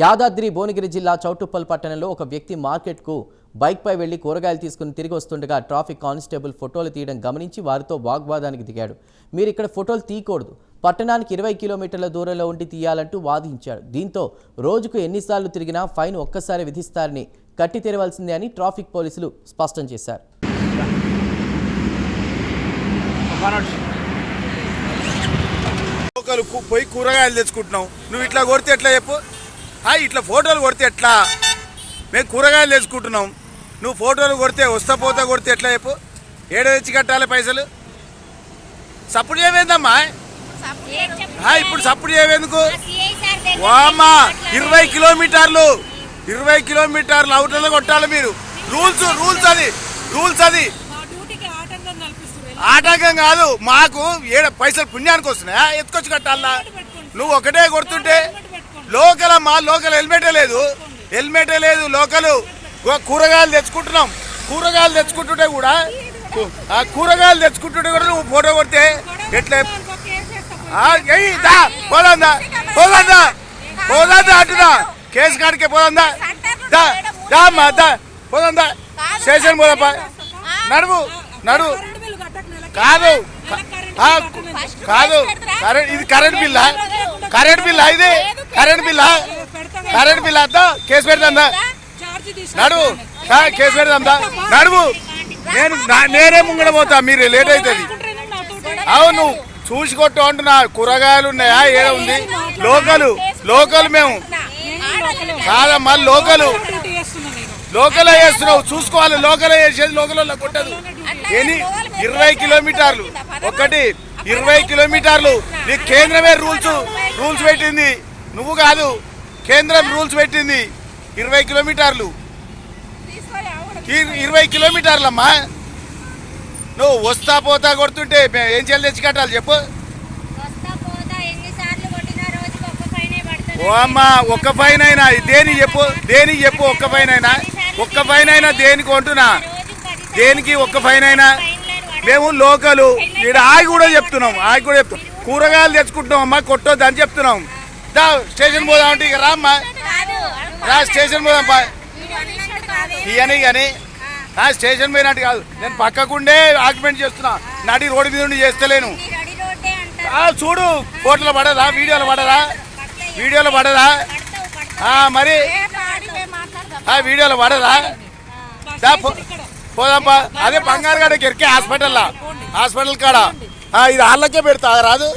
యాదాద్రి భువనగిరి జిల్లా చౌటుప్పల్ పట్టణంలో ఒక వ్యక్తి మార్కెట్కు బైక్పై వెళ్లి కూరగాయలు తీసుకుని తిరిగి వస్తుండగా ట్రాఫిక్ కానిస్టేబుల్ ఫోటోలు తీయడం గమనించి వారితో వాగ్వాదానికి దిగాడు. మీరు ఇక్కడ ఫోటోలు తీయకూడదు, పట్టణానికి 20 కిలోమీటర్ల దూరంలో ఉండి తీయాలంటూ వాదించాడు. దీంతో రోజుకు ఎన్నిసార్లు తిరిగినా ఫైన్ ఒక్కసారి విధిస్తారని కట్టి తెరవాల్సిందే అని ట్రాఫిక్ పోలీసులు స్పష్టం చేశారు. పోయి కూరగాయలు తెచ్చుకుంటున్నావు, నువ్వు ఇట్లా కొడితే ఎట్లా చెప్పు? ఇట్లా ఫోటోలు కొడితే ఎట్లా? మేము కూరగాయలు తెచ్చుకుంటున్నాం, నువ్వు ఫోటోలు కొడితే వస్తా పోతా కొడితే ఎట్లా చెప్పు? ఏడ తెచ్చి కట్టాలి పైసలు? సప్పుడు చేయవేందమ్మా? ఇప్పుడు సప్పుడు చేయవేందుకు? వామ్మా 20 కిలోమీటర్లు అవుట్లో కొట్టాలి మీరు. రూల్స్ అది ఆటంకం కాదు, మాకు ఏడ పైసలు పుణ్యానికి వస్తున్నాయా? ఎత్తుకొచ్చి కట్టాలా? నువ్వు ఒకటే కొడుతుంటే లోకల్ హెల్మెటే లేదు లోకల్. కూరగాయలు తెచ్చుకుంటుంటే కూడా నువ్వు ఫోటో కొడితే ఎట్లా? పోదా అటుదా కేసు కాడికే పోదా పోదా స్టేషన్ పోదాపా. నడువు కాదు ఇది కరెంట్ బిల్లా ఇది కరెంట్ బిల్లా అంతా కేసు పెడతా. నడువు కేసు పెడతా. నడువు నేనే ముంగడ పోతా, మీరు లేట్ అవుతుంది. అవును చూసి కొట్టు అంటున్నా. కూరగాయలు ఉన్నాయా? ఏదో ఉంది లోకల్ మేము కాదమ్మా, లోకల్ చేస్తున్నావు చూసుకోవాలి. లోకల్ చేసేది లోకల్ కొట్టదు. 20 కిలోమీటర్లు 20 కిలోమీటర్లు. నీకు కేంద్రమే రూల్స్ పెట్టింది, నువ్వు కాదు. కేంద్రం రూల్స్ పెట్టింది 20 కిలోమీటర్లు. 20 కిలోమీటర్లమ్మా. నువ్వు వస్తా పోతా కొడుతుంటే ఏం చేయాలి? తెచ్చి కట్టాలి చెప్పు. ఓ అమ్మా ఒక్క ఫైన్ అయినా దేనికి చెప్పు? ఒక్క ఫైన్ అయినా దేనికి కొంటున్నా? దేనికి ఒక్క ఫైన్ అయినా? మేము లోకలు ఇక్కడ ఆగి కూడా చెప్తున్నాం. కూరగాయలు తెచ్చుకుంటున్నాం అమ్మా, కొట్టొద్దు అని చెప్తున్నాం. స్టేషన్ పోదాం అంటే ఇక రామ్మా, స్టేషన్ పోదాం ఇవన్నీ కానీ స్టేషన్ పోయినట్టు కాదు. నేను పక్కకుండే ఆక్యుమెంట్ చేస్తున్నా, నడి రోడ్డు మీద ఉండి చేస్తలేను. చూడు ఫోటోలో పడదా? వీడియోలో పడదా? మరి వీడియోలో పడదా? పోదాంపా. అదే బంగారు గడ హాస్పిటల్ కాడ ఇది వాళ్ళకే పెడతా రాదు.